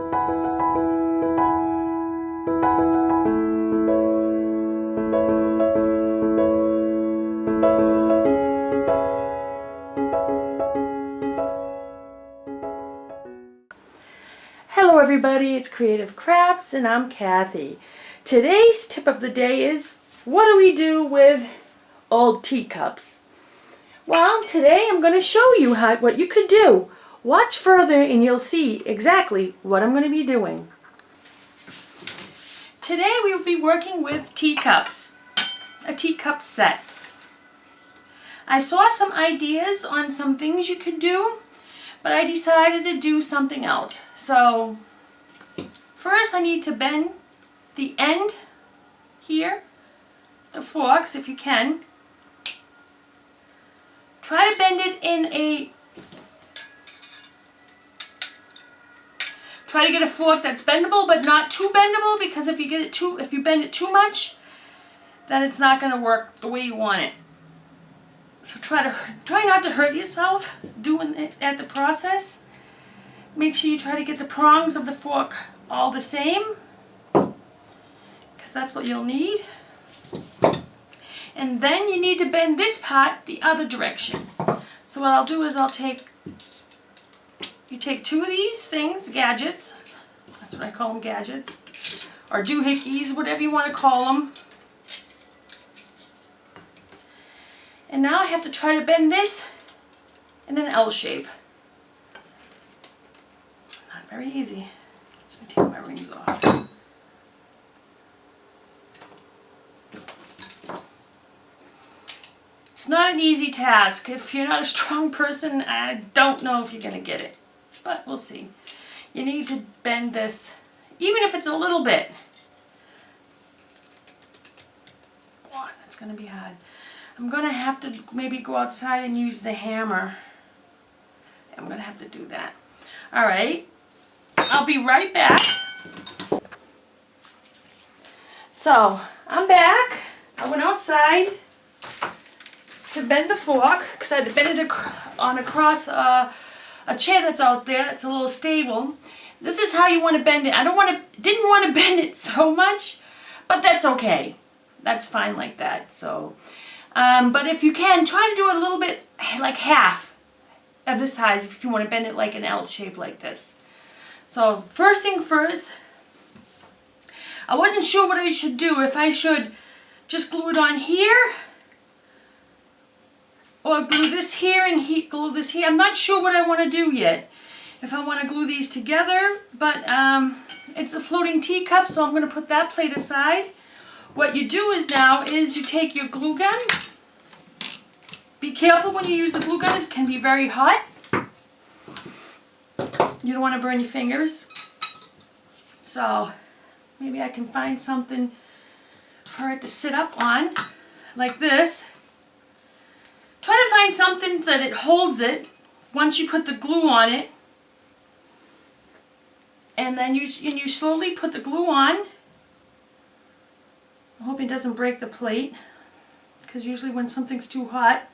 Hello everybody, it's Creative Crafts and I'm Kathy. Today's tip of the day is, what do we do with old teacups? Well, today I'm going to show you what you could do. Watch further and you'll see exactly what I'm going to be doing. Today we will be working with teacups, a teacup set. I saw some ideas on some things you could do, but I decided to do something else. So first I need to bend the end here, the forks if you can. Try to bend it in a, try to get a fork that's bendable but not too bendable, because if you bend it too much, then it's not going to work the way you want it. So try not to hurt yourself doing it at the process. Make sure you try to get the prongs of the fork all the same, because that's what you'll need. And then you need to bend this part the other direction. So what I'll do is you take two of these things, gadgets, that's what I call them, gadgets, or doohickeys, whatever you want to call them. And now I have to try to bend this in an L shape. Not very easy. Let me take my rings off. It's not an easy task. If you're not a strong person, I don't know if you're going to get it. But we'll see. You need to bend this, even if it's a little bit. Oh, that's going to be hard. I'm going to have to maybe go outside and use the hammer. I'm going to have to do that. Alright. I'll be right back. So, I'm back. I went outside to bend the fork, because I had to bend it across a chair that's out there that's a little stable. This is how you want to bend it. Didn't want to bend it so much, but that's okay. That's fine like that. So, but if you can, try to do a little bit, like half of the size, if you want to bend it like an L shape like this. So first thing first, I wasn't sure what I should do, if I should just glue it on here, or glue this here and glue this here. I'm not sure what I want to do yet. If I want to glue these together, but it's a floating teacup, so I'm going to put that plate aside. What you do is you take your glue gun. Be careful when you use the glue gun, it can be very hot. You don't want to burn your fingers. So maybe I can find something for it to sit up on, like this. Try to find something that it holds it once you put the glue on it. And then you slowly put the glue on. I hope it doesn't break the plate, because usually when something's too hot,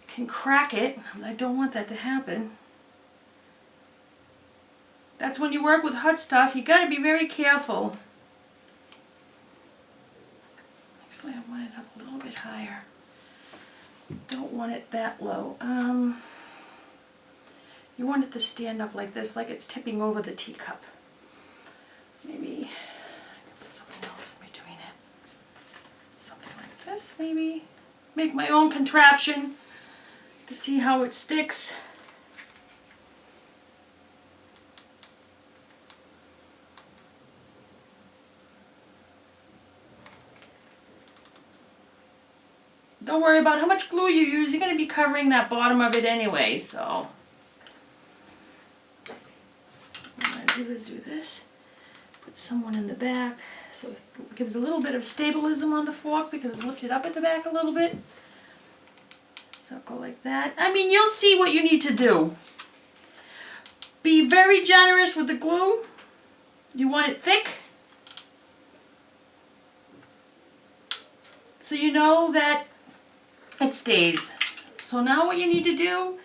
it can crack it. I don't want that to happen. That's when you work with hot stuff, you got to be very careful. Actually, I want it up a little bit higher. Don't want it that low. You want it to stand up like this, like it's tipping over the teacup. Maybe I can put something else in between it. Something like this, maybe. Make my own contraption to see how it sticks. Don't worry about how much glue you use. You're going to be covering that bottom of it anyway, so. What I'm going to do is do this. Put someone in the back, so it gives a little bit of stabilism on the fork, because it's lifted up at the back a little bit. So go like that. I mean, you'll see what you need to do. Be very generous with the glue. You want it thick, so you know that it stays. So now what you need to do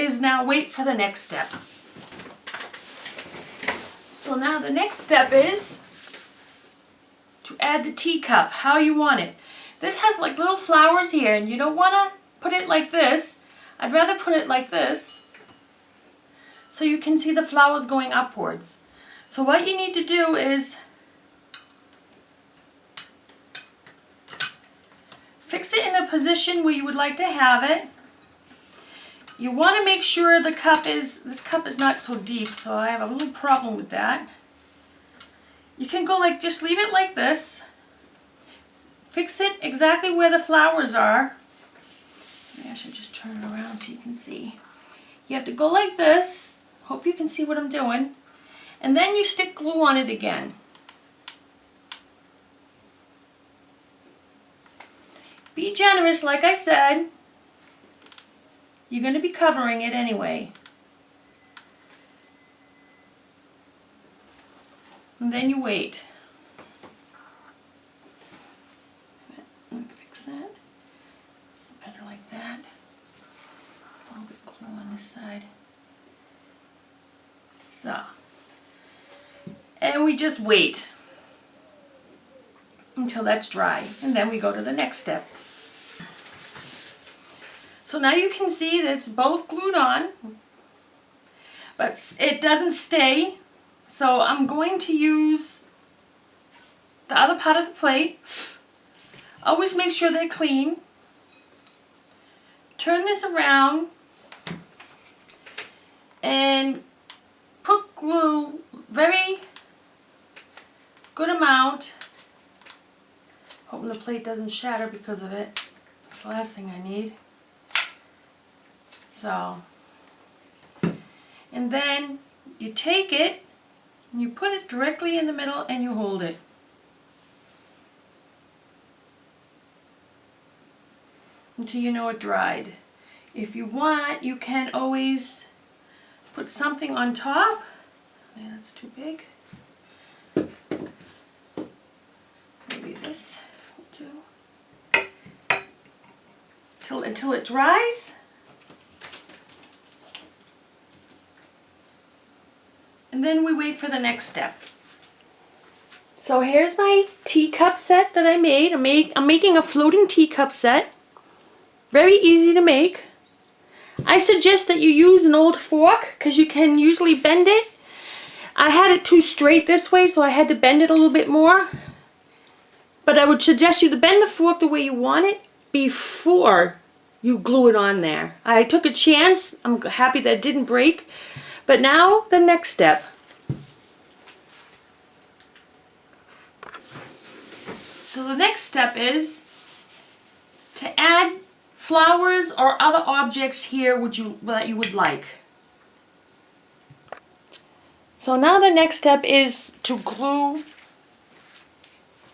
is now wait for the next step. So now the next step is to add the teacup, how you want it. This has like little flowers here, and you don't want to put it like this. I'd rather put it like this so you can see the flowers going upwards. So what you need to do is fix it in a position where you would like to have it. You want to make sure this cup is not so deep, so I have a little problem with that. You can go like, just leave it like this. Fix it exactly where the flowers are. Maybe I should just turn it around so you can see. You have to go like this. Hope you can see what I'm doing. And then you stick glue on it again. Be generous, like I said. You're going to be covering it anyway. And then you wait. Let me fix that. It's better like that. A little bit of glue on this side. So. And we just wait until that's dry. And then we go to the next step. So now you can see that it's both glued on, but it doesn't stay. So I'm going to use the other part of the plate. Always make sure they're clean. Turn this around and put glue, very good amount. Hoping the plate doesn't shatter because of it. That's the last thing I need. So, and then you take it and you put it directly in the middle and you hold it. Until you know it dried. If you want, you can always put something on top. Yeah, that's too big. Maybe this will do. Until it dries. And then we wait for the next step. So here's my teacup set that I made. I'm making a floating teacup set. Very easy to make. I suggest that you use an old fork because you can usually bend it. I had it too straight this way, so I had to bend it a little bit more. But I would suggest you to bend the fork the way you want it before you glue it on there. I took a chance. I'm happy that it didn't break. But now, the next step. So the next step is to add flowers or other objects here that you would like. So now the next step is to glue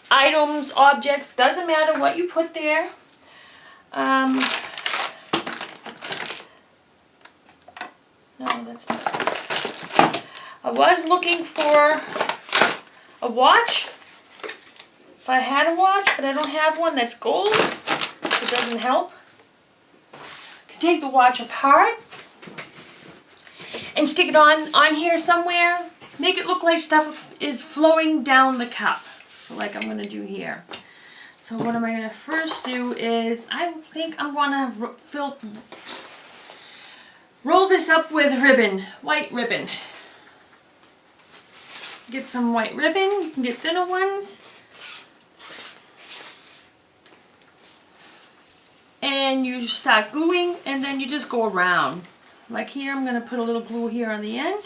items, objects, doesn't matter what you put there. No, that's not. I was looking for a watch. If I had a watch, but I don't have one that's gold, it doesn't help. I can take the watch apart and stick it on here somewhere. Make it look like stuff is flowing down the cup. So like I'm going to do here. So what am I going to first do is, I think I'm going to roll this up with ribbon, white ribbon. Get some white ribbon, you can get thinner ones. And you start gluing, and then you just go around. Like here, I'm going to put a little glue here on the end.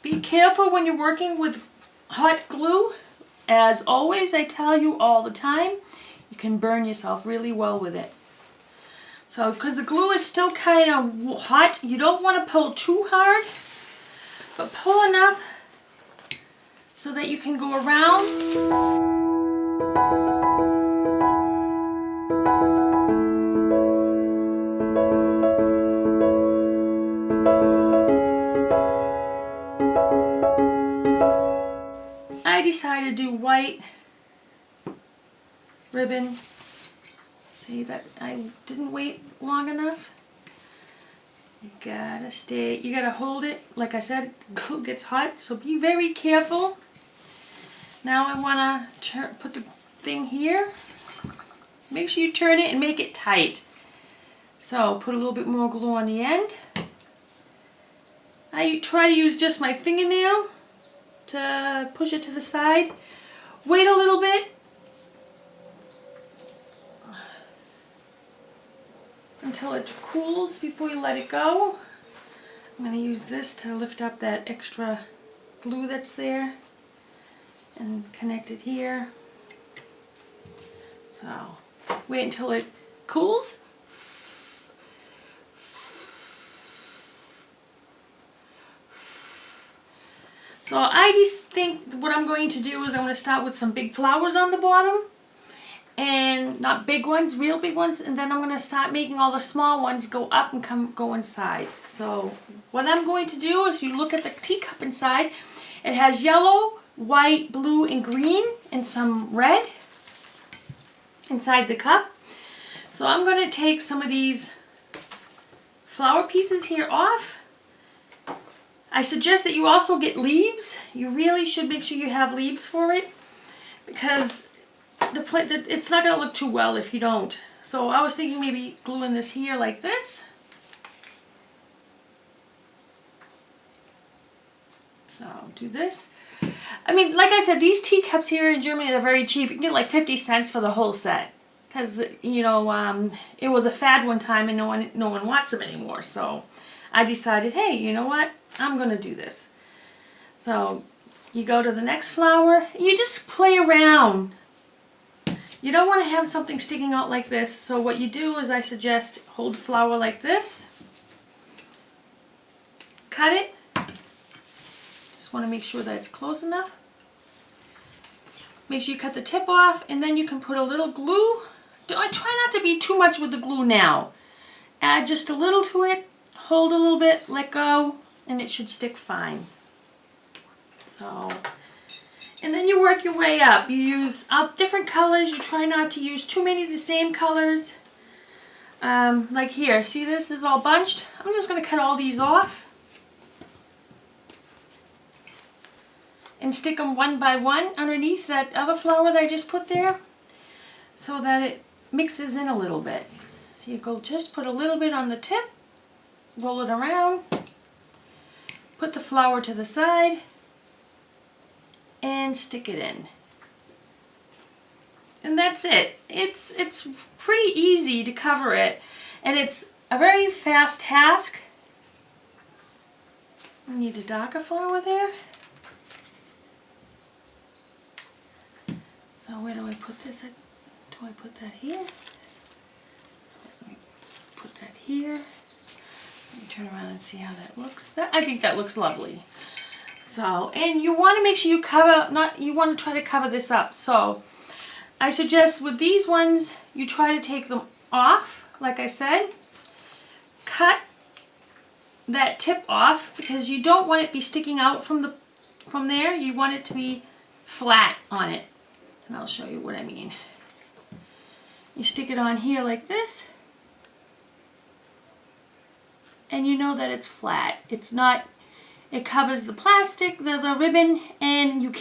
Be careful when you're working with hot glue. As always, I tell you all the time, you can burn yourself really well with it. So, because the glue is still kind of hot, you don't want to pull too hard, but pull enough so that you can go around. I decided to do white ribbon See that I didn't wait long enough? You gotta hold it. Like I said, glue gets hot, so be very careful. Now I wanna put the thing here. Make sure you turn it and make it tight. So put a little bit more glue on the end. I try to use just my fingernail to push it to the side. Wait a little bit until it cools before you let it go. I'm going to use this to lift up that extra glue that's there and connect it here. So wait until it cools. So I just think what I'm going to do is I'm going to start with some big flowers on the bottom. And not big ones, real big ones. And then I'm going to start making all the small ones go up and go inside. So what I'm going to do is you look at the teacup inside. It has yellow, white, blue, and green, and some red inside the cup. So I'm going to take some of these flower pieces here off. I suggest that you also get leaves. You really should make sure you have leaves for it, because it's not going to look too well if you don't. So I was thinking maybe gluing this here like this. So do this. I mean, like I said, these teacups here in Germany, they're very cheap. You can get like 50 cents for the whole set. Because, you know, it was a fad one time and no one wants them anymore. So I decided, hey, you know what? I'm going to do this. So you go to the next flower. You just play around. You don't want to have something sticking out like this. So what you do is I suggest hold the flower like this. Cut it. Just want to make sure that it's close enough. Make sure you cut the tip off, and then you can put a little glue. I try not to be too much with the glue now. Add just a little to it. Hold a little bit, let go, and it should stick fine. So, and then you work your way up. You use different colors. You try not to use too many of the same colors. Like here, see this is all bunched. I'm just going to cut all these off and stick them one by one underneath that other flower that I just put there, so that it mixes in a little bit. So you go just put a little bit on the tip. Roll it around, put the flower to the side, and stick it in. And that's it. It's pretty easy to cover it, and it's a very fast task. I need a darker flower there. So where do I put this? Do I put that here? Let me put that here. Let me turn around and see how that looks. I think that looks lovely. So, and you want to make sure you you want to try to cover this up. So, I suggest with these ones, you try to take them off, like I said. Cut that tip off, because you don't want it to be sticking out from there. You want it to be flat on it. And I'll show you what I mean. You stick it on here like this. And you know that it's flat. It's not, it covers the plastic, the ribbon, and you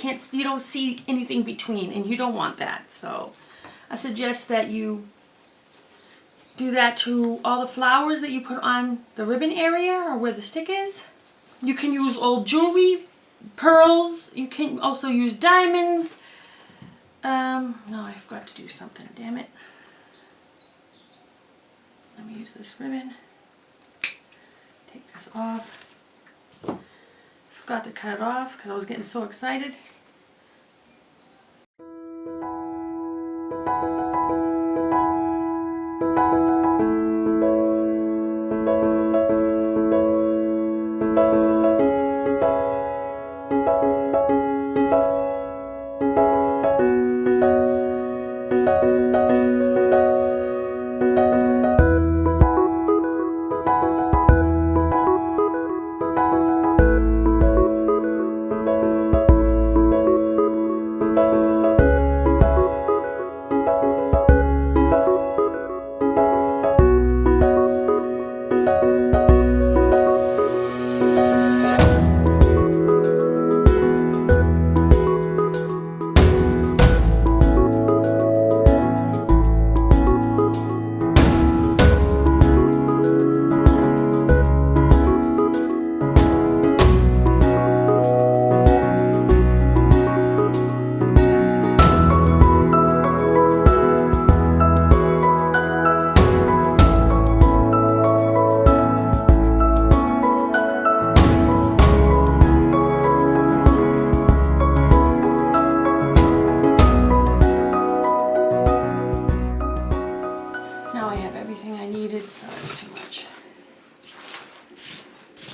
don't see anything between, and you don't want that. So I suggest that you do that to all the flowers that you put on the ribbon area or where the stick is. You can use old jewelry, pearls. You can also use diamonds. No, I forgot to do something, damn it. Let me use this ribbon. Take this off. Forgot to cut it off because I was getting so excited.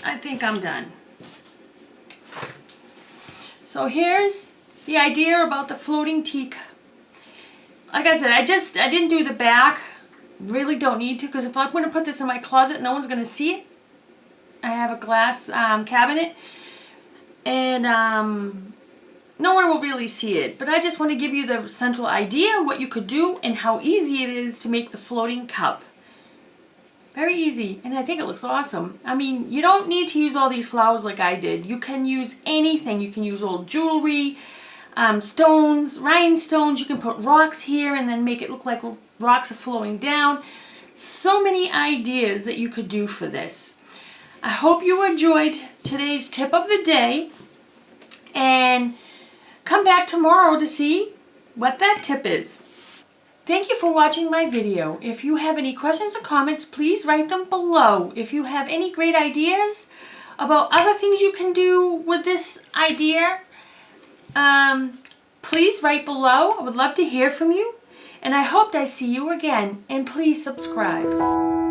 I think I'm done. So here's the idea about the floating teacup. Like I said, I didn't do the back. Really don't need to, because if I'm going to put this in my closet, no one's going to see it. I have a glass cabinet, and no one will really see it. But I just want to give you the central idea, what you could do, and how easy it is to make the floating cup. Very easy, and I think it looks awesome. I mean, you don't need to use all these flowers like I did. You can use anything. You can use old jewelry, stones, rhinestones. You can put rocks here and then make it look like rocks are flowing down. So many ideas that you could do for this. I hope you enjoyed today's tip of the day, and come back tomorrow to see what that tip is. Thank you for watching my video. If you have any questions or comments, please write them below. If you have any great ideas about other things you can do with this idea, please write below. I would love to hear from you. And I hope I see you again. And please subscribe.